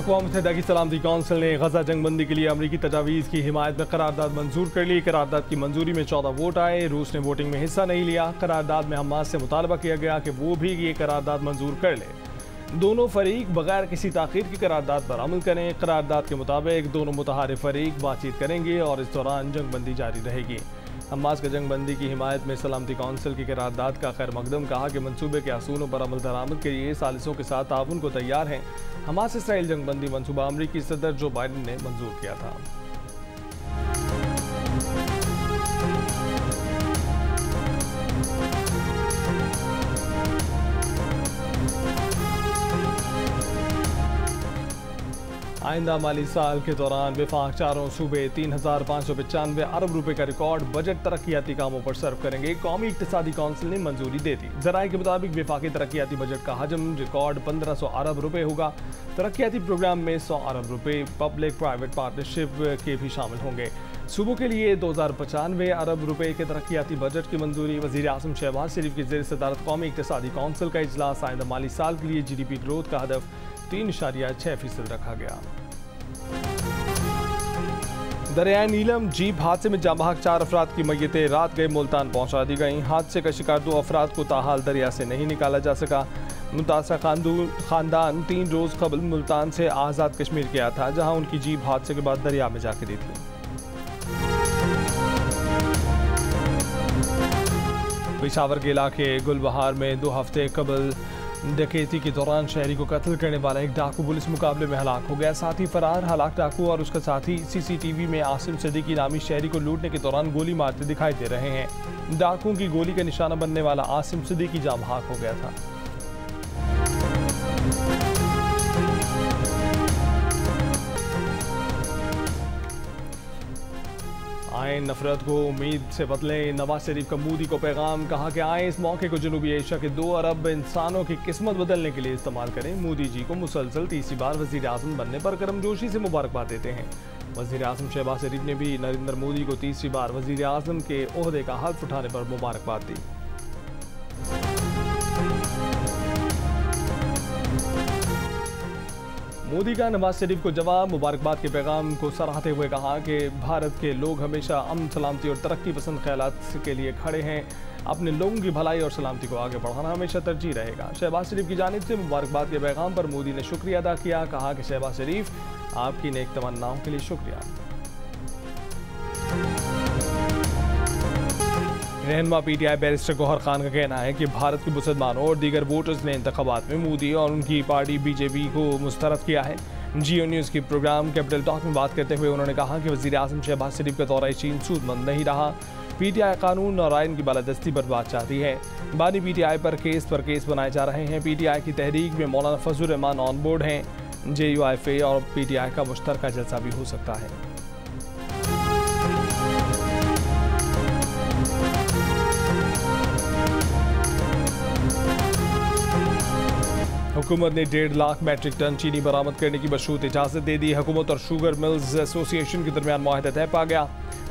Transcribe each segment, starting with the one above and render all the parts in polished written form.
अक़वाम मुत्तहिदा की सलामती कौंसिल ने गजा जंगबंदी के लिए अमरीकी तजावीज़ की हिमायत में करारदाद मंजूर कर ली। करारदाद की मंजूरी में 14 वोट आए। रूस ने वोटिंग में हिस्सा नहीं लिया। करारदाद में हमास से मुतालबा किया गया कि वो भी ये करारदाद मंजूर कर ले। दोनों फरीक बगैर किसी ताख़ीर की करारदाद पर अमल करें। करारदाद के मुताबिक दोनों मुतहारिफ फरीक बातचीत करेंगे और इस दौरान जंगबंदी जारी रहेगी। हमास के जंगबंदी की हिमायत में सलामती कौंसिल की करारदाद का खैर मकदम कहा कि मनसूबे के असूलों पर अमल दरामद के लिए सालिसों के साथ ताउन को तैयार हैं। हमास इसराइल जंगबंदी मनसूबा अमरीकी सदर जो बाइडन ने मंजूर किया था। आइंदा माली साल के दौरान विफाक चारों सूबे 3,595 अरब रुपए का रिकॉर्ड बजट तरक्याती कामों पर सर्व करेंगे। कौमी इक्तिसादी कौंसिल ने मंजूरी दे दी। ज़राए के मुताबिक विफाकी तरक्याती बजट का हजम रिकॉर्ड 1500 अरब रुपए होगा। तरक्याती प्रोग्राम में 100 अरब रुपए पब्लिक प्राइवेट पार्टनरशिप के भी शामिल होंगे। सूबों के लिए 2095 अरब रुपए के तरक्याती बजट की मंजूरी। वज़ीर आज़म शहबाज शरीफ की ज़ेर सदारत कौमी इक्तिसादी कौंसिल का इजलास। आइंदा माली साल के लिए GDP ग्रोथ का हदफ 3.6% रखा गया। दरियाए नीलम जीप हादसे में जाँ बहक 4 अफराद की मैयतें रात गए मुल्तान पहुंचा दी गईं। हादसे का शिकार 2 अफराद को ताहाल दरिया से नहीं निकाला जा सका। मुतासरा खानदान 3 रोज़ कबल मुल्तान से आज़ाद कश्मीर गया था, जहां उनकी जीप हादसे के बाद दरिया में जा गिरी थी। पेशावर के इलाके गुलबहार में 2 हफ्ते कबल डकैती के दौरान शहरी को कत्ल करने वाला एक डाकू पुलिस मुकाबले में हलाक हो गया। साथ ही फरार हलाक डाकू और उसका साथी CCTV में आसिम सिद्दीकी नामी शहरी को लूटने के दौरान गोली मारते दिखाई दे रहे हैं। डाकुओं की गोली का निशाना बनने वाला आसिम सिद्दीकी जाँ बहक हो गया था। आए नफरत को उम्मीद से बदलें, नवाज शरीफ का मोदी को पैगाम। कहा कि आए इस मौके को जनूबी एशिया के 2 अरब इंसानों की किस्मत बदलने के लिए इस्तेमाल करें। मोदी जी को मुसलसल तीसरी बार वज़ीर आज़म बनने पर गर्मजोशी से मुबारकबाद देते हैं। वज़ीर आज़म शहबाज शरीफ ने भी नरेंद्र मोदी को तीसरी बार वज़ीर आज़म के ओहदे का हल्फ उठाने पर मुबारकबाद दी। मोदी का नवाज शरीफ को जवाब। मुबारकबाद के पैगाम को सराहते हुए कहा कि भारत के लोग हमेशा अमन, सलामती और तरक्की पसंद ख्यालात के लिए खड़े हैं। अपने लोगों की भलाई और सलामती को आगे बढ़ाना हमेशा तरजीह रहेगा। शहबाज शरीफ की जानिब से मुबारकबाद के पैगाम पर मोदी ने शुक्रिया अदा किया। कहा कि शहबाज शरीफ, आपकी नेक तमन्नाओं के लिए शुक्रिया। रहनुमा PTI बैरिस्टर गौहर खान का कहना है कि भारत के मुसलमानों और दीगर वोटर्स ने इंतखाबात में मोदी और उनकी पार्टी BJP को मुस्तरद किया है। Geo न्यूज़ की प्रोग्राम कैपिटल टॉक में बात करते हुए उन्होंने कहा कि वज़ीर आज़म शहबाज शरीफ का दौरा चीन सूदमंद नहीं रहा। PTI कानून और आइन की बालादस्ती पर बात चाहती है। बानी PTI पर केस बनाए जा रहे हैं। PTI की तहरीक में मौलाना फजल रहमान ऑन बोर्ड हैं। JUIFA और PTI का मुश्तरका जलसा भी हो सकता है। हुकूमत ने 1.5 लाख मैट्रिक टन चीनी बरामद करने की बशरूत इजाज़त दे दी। हुकूमत और शुगर मिल्स एसोसिएशन के दरमियान मुआहदा तय पा गया।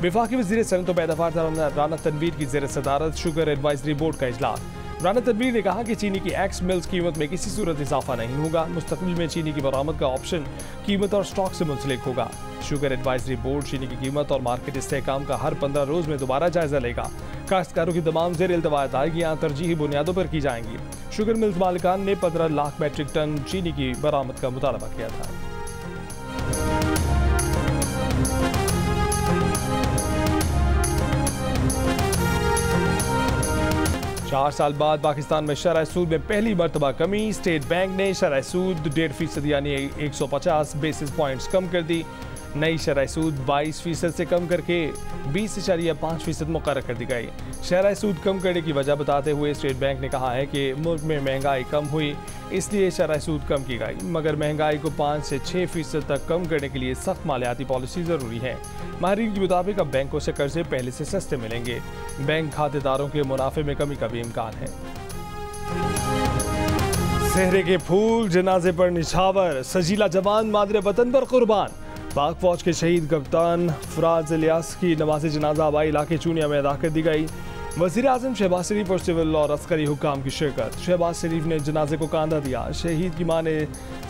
वफाकी वज़ीर सनअत व पैदावार राना तनवीर की ज़ेर सदारत शुगर एडवाइजरी बोर्ड का इजलास। राना तनवीर ने कहा कि चीनी की एक्स मिल्स कीमत में किसी सूरत इजाफा नहीं होगा। मुस्तकबिल में चीनी की बरामद का ऑप्शन कीमत और स्टॉक से मुंसलिक होगा। शुगर एडवाइजरी बोर्ड चीनी की कीमत और मार्केट इस्तेहकाम का हर 15 रोज़ में दोबारा जायजा लेगा। काश्तकारों की तमाम ज़ेर इल्तवा अदायगियाँ तरजीही बुनियादों पर की जाएंगी। शुगर मिल्स मालिकान ने 15 लाख मैट्रिक टन चीनी की बरामद का मुतालबा किया था। चार साल बाद पाकिस्तान में शरह सूद में पहली मरतबा कमी। स्टेट बैंक ने शरह सूद 1.5% यानी 150 बेसिस पॉइंट्स कम कर दी। नई शरह सूद 22% से कम करके 20.5% मुकर्रर कर दी गई। शरह सूद कम करने की वजह बताते हुए स्टेट बैंक ने कहा है कि मुल्क में महंगाई कम हुई, इसलिए शरह सूद कम की गई, मगर महंगाई को 5 से 6% तक कम करने के लिए सख्त मालियाती पॉलिसी ज़रूरी है। माहिरीन के मुताबिक अब बैंकों से कर्जे पहले से सस्ते मिलेंगे। बैंक खातेदारों के मुनाफे में कमी का भी इम्कान है। सेहरे के फूल जनाजे पर निछावर, सजीला जवान मादरे वतन पर कुर्बान। पाक फौज के शहीद कप्तान फराज इलियास की नमाज़ जनाजा आबाई इलाके चूनिया में अदा कर दी गई। वज़ीर आज़म शहबाज शरीफ और सिविल और अस्करी हुक्काम की शिरकत। शहबाज शरीफ ने जनाजे को कांधा दिया। शहीद की मां ने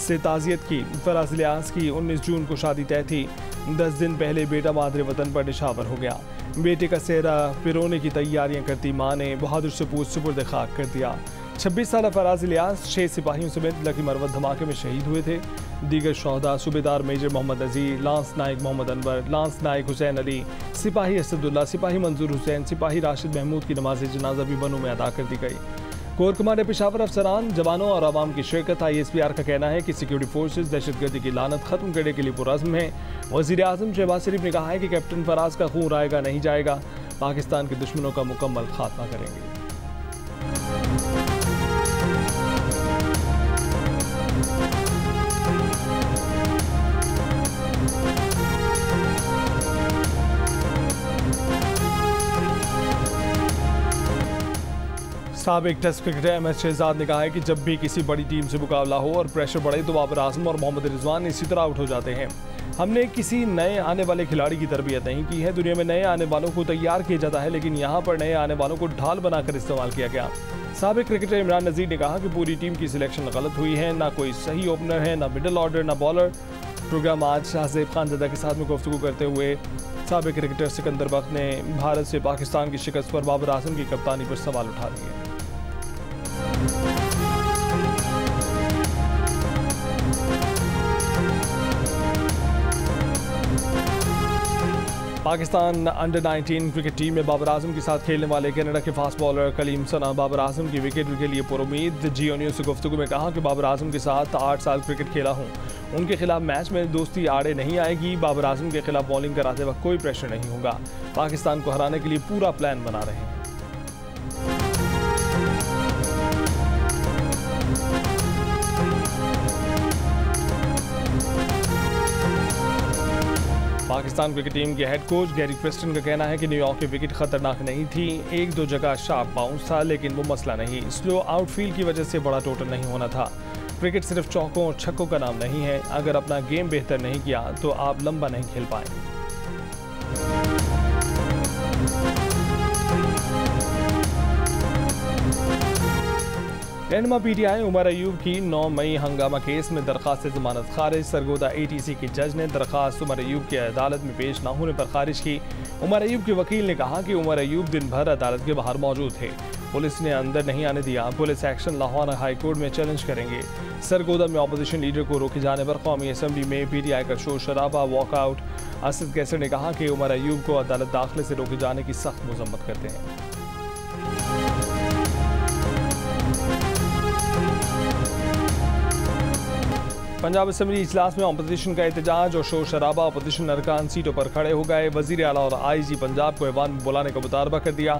से ताज़ियत की। फराज इलियास की 19 जून को शादी तय थी। 10 दिन पहले बेटा मादरे वतन पर निशावर हो गया। बेटे का सेहरा पिरोने की तैयारियां करती मां ने बहादुर सपूत सुपुर्द खाक कर दिया। 26 साल फराज इलियास 6 सिपाहियों समेत लकी मरवत धमाके में शहीद हुए थे। दीगर शहदा सूबेदार मेजर मोहम्मद नज़ीर, लांस नायक मोहम्मद अनवर, लांस नायक हुसैन अली, सिपाही असदुल्ला, सिपाही मंजूर हुसैन, सिपाही राशिद महमूद की नमाज जनाजा भी बनों में अदा कर दी गई। कोर कमांडर पेशावर अफसरान, जवानों और आवाम की शिरकत। ISPR का कहना है कि सिक्योरिटी फोर्सेज दहशतगर्दी की लानत खत्म करने के लिए पुरज़्म है। वज़ीर आज़म शहबाज शरीफ ने कहा है कि कैप्टन फराज का खून आएगा नहीं जाएगा, पाकिस्तान के दुश्मनों का मुकम्मल खात्मा करेंगे। साबिक टेस्ट क्रिकेटर MS शहजाद ने कहा है कि जब भी किसी बड़ी टीम से मुकाबला हो और प्रेशर बढ़े तो बाबर आजम और मोहम्मद रिजवान इसी तरह आउट हो जाते हैं। हमने किसी नए आने वाले खिलाड़ी की तरबियत नहीं की है। दुनिया में नए आने वालों को तैयार किया जाता है, लेकिन यहाँ पर नए आने वालों को ढाल बनाकर इस्तेमाल किया गया। साबिक क्रिकेटर इमरान नज़ीर ने कहा कि पूरी टीम की सिलेक्शन गलत हुई है। ना कोई सही ओपनर है, ना मिडल ऑर्डर, ना बॉलर। प्रोग्राम आज शाहज़ेब खानज़ादा के साथ में गुफ्तगू करते हुए साबिक क्रिकेटर सिकंदर बख्त ने भारत से पाकिस्तान की शिकस्त पर बाबर आजम की कप्तानी पर सवाल उठा दिए। पाकिस्तान अंडर 19 क्रिकेट टीम में बाबर आजम के साथ खेलने वाले कनाडा के फास्ट बॉलर कलीम सना बाबर आजम की विकेट के लिए पुरुमीद। जियो न्यूज़ से गुफ्तगू में कहा कि बाबर आजम के साथ 8 साल क्रिकेट खेला हूँ। उनके खिलाफ मैच में दोस्ती आड़े नहीं आएगी। बाबर आजम के खिलाफ बॉलिंग कराते वक्त कोई प्रेशर नहीं होगा। पाकिस्तान को हराने के लिए पूरा प्लान बना रहे हैं। पाकिस्तान क्रिकेट टीम के हेड कोच गैरी क्रिस्टन का कहना है कि न्यूयॉर्क की विकेट खतरनाक नहीं थी। 1-2 जगह शार्प बाउंस था, लेकिन वो मसला नहीं। स्लो आउटफील्ड की वजह से बड़ा टोटल नहीं होना था। क्रिकेट सिर्फ चौकों और छक्कों का नाम नहीं है। अगर अपना गेम बेहतर नहीं किया तो आप लंबा नहीं खेल पाएंगे। रहनुमा PTI उमर अयूब की 9 मई हंगामा केस में दरख्वास्त जमानत खारिज। सरगोदा ATC के जज ने दरख्वास्त उमर अयूब की अदालत में पेश न होने पर खारिज की। उमर अयूब के वकील ने कहा कि उमर अयूब दिन भर अदालत के बाहर मौजूद थे। पुलिस ने अंदर नहीं आने दिया। Police action Lahore high court में चैलेंज करेंगे। सरगोदा में अपोजिशन लीडर को रोके जाने पर कौमी असम्बली में PTI का शोर शराबा, वॉकआउट। असद कैसर ने कहा कि उमर अयूब को अदालत दाखिले से रोके जाने की सख्त मजम्मत करते हैं। पंजाब असम्बली इजलास में अपोजिशन का एहतजाज और शोर शराबा। अपोजिशन अरकान सीटों पर खड़े हो गए। वज़ीर आला और IG पंजाब को ऐवान में बुलाने का मुतालबा कर दिया।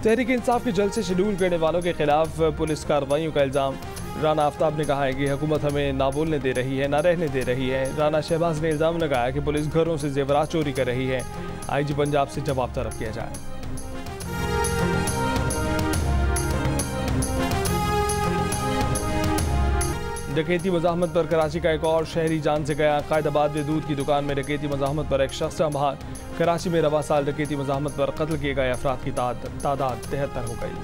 तहरीक इंसाफ के जलसे शेड्यूल करने वालों के खिलाफ पुलिस कार्रवाइयों का इल्ज़ाम। राना आफ्ताब ने कहा है कि हुकूमत हमें ना बोलने दे रही है, ना रहने दे रही है। राना शहबाज ने इल्ज़ाम लगाया कि पुलिस घरों से जेवरात चोरी कर रही है। IG पंजाब से जवाब तलब किया जाए। डकैती मज़ाहमत पर कराची का एक और शहरी जान से गया। कायदाबाद में दूध की दुकान में डकैती मज़ाहमत पर एक शख्स बाहर। कराची में रवा साल डकैती मज़ाहमत पर कत्ल किए गए अफराद की तादाद 73 हो गई।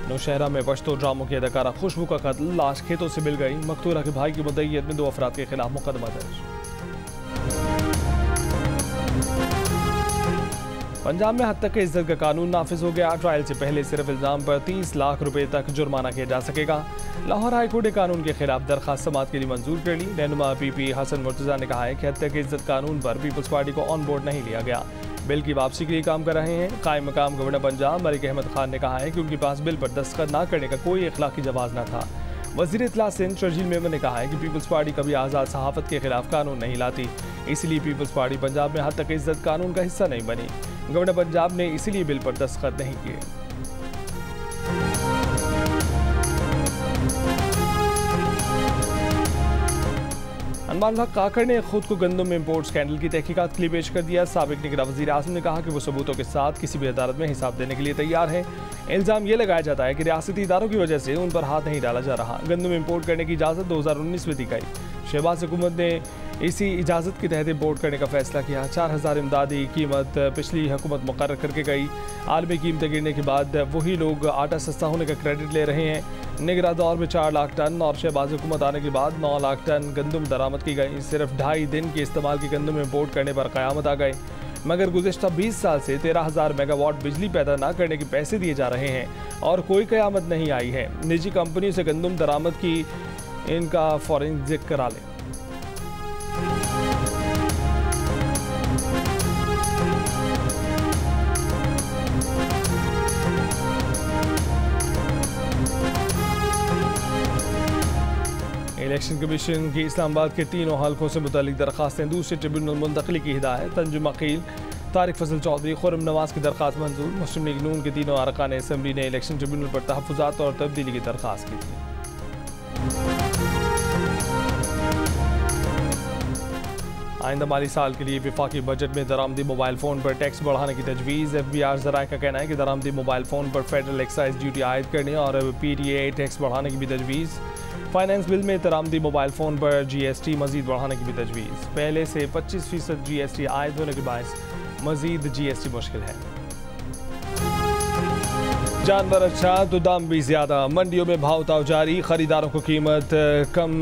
नौशहरा में पश्तो ड्रामों की अदाकारा खुशबू का कत्ल। लाश खेतों से मिल गई। मकतूला के भाई की मुद्दईयत में 2 अफराद के खिलाफ मुकदमा दर्ज। पंजाब में हद तक के इज्जत का कानून नाफिज हो गया। ट्रायल से पहले सिर्फ इल्ज़ाम पर 30 लाख रुपए तक जुर्माना किया जा सकेगा। लाहौर हाईकोर्ट ने कानून के खिलाफ दरखास्त समाअत के लिए मंजूर कर ली। रहनुमा PP हसन मुर्तज़ा ने कहा है कि हद तक के इज्जत कानून पर पीपल्स पार्टी को ऑन बोर्ड नहीं लिया गया। बिल की वापसी के लिए काम कर रहे हैं। कायम मकाम गवर्नर पंजाब मलिक अहमद खान ने कहा है कि उनके पास बिल पर दस्तखत न करने का कोई अखलाकी जवाज़ न था। वज़ीर इत्तला सिंध शर्जील मेमन ने कहा है कि पीपल्स पार्टी कभी आज़ाद सहाफ़त के खिलाफ कानून नहीं लाती, इसलिए पीपल्स पार्टी पंजाब में हद तक इज्जत कानून का हिस्सा नहीं बनी। गवर्नर पंजाब ने इसीलिए बिल पर दस्तखत नहीं किए। अनवारुल हक काकड़ ने खुद को गंदम इम्पोर्ट स्कैंडल की तहकीकात के लिए पेश कर दिया। साबिक निगरां वज़ीर आज़म ने कहा कि वो सबूतों के साथ किसी भी अदालत में हिसाब देने के लिए तैयार है। इल्ज़ाम ये लगाया जाता है कि रियासती इदारों की वजह से उन पर हाथ नहीं डाला जा रहा। गंदम इम्पोर्ट करने की इजाज़त 2019 में दी गई। शहबाज हुकूमत ने इसी इजाज़त के तहत इम्पोर्ट करने का फैसला किया। 4000 इमदादी कीमत पिछली हुकूमत मुकर्रर करके गई। आलमी कीमतें गिरने के बाद वही लोग आटा सस्ता होने का क्रेडिट ले रहे हैं। निगरां दौर में 4 लाख टन और शहबाज हुकूमत आने के बाद 9 लाख टन गंदम दरामद की गई। सिर्फ 2.5 दिन के इस्तेमाल की गंदम इम्पोर्ट करने पर क़यामत आ गए। मगर गुज़िश्ता 20 साल से 13,000 मेगावाट बिजली पैदा ना करने के पैसे दिए जा रहे हैं और कोई क़यामत नहीं आई है। निजी कंपनियों से गंदम दरामद की इनका फॉरेंसिक करा लें। इलेक्शन कमीशन की इस्लामाबाद के 3 हल्कों से मुतालिक दरखास्तें दूसरे ट्रिब्यूनल मुंतकली की हिदायत। तंजुम अकील, तारिक फजल चौधरी, खुर्रम नवाज की दरखास्त मंजूर। मुस्लिम लीग नून के 3 अरकान असम्बली ने इलेक्शन ट्रिब्यूनल पर तहफ़्फ़ुज़ात और तब्दीली की दरखास्त की थी। आइंदा माली साल के लिए वफाकी बजट में दरामदी मोबाइल फ़ोन पर टैक्स बढ़ाने की तजवीज़। FBR ज़राए का कहना है कि दरामदी मोबाइल फ़ोन पर फेडरल एक्साइज ड्यूटी आयद करने और PDA टैक्स बढ़ाने की भी तजवीज़। फाइनेंस बिल में दरामदी मोबाइल फ़ोन पर GST मज़ीद बढ़ाने की भी तजवीज़। पहले से 25% GST आयद होने के बायस मज़ीद GST मुश्किल है। जानवर अच्छा तो दाम भी ज़्यादा। मंडियों में भाव ताव जारी। खरीदारों को कीमत कम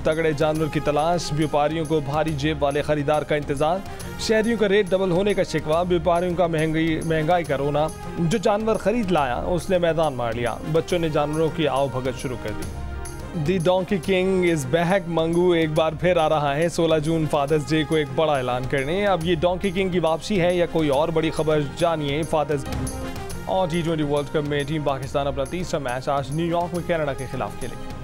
तगड़े जानवर की तलाश। व्यापारियों को भारी जेब वाले खरीदार का इंतज़ार। शहरियों का रेट डबल होने का शिकवा। व्यापारियों का महंगाई का रोना। जो जानवर खरीद लाया उसने मैदान मार लिया। बच्चों ने जानवरों की आओ भगत शुरू कर दी। The donkey king is back. Mangu एक बार फिर आ रहा है 16 जून फादर्स डे को एक बड़ा ऐलान करने। अब ये डोंकी किंग की वापसी है या कोई और बड़ी खबर, जानिए फादर्स। और T20 वर्ल्ड कप में टीम पाकिस्तान अपना तीसरा मैच आज न्यूयॉर्क में कनाडा के खिलाफ खेलेगी।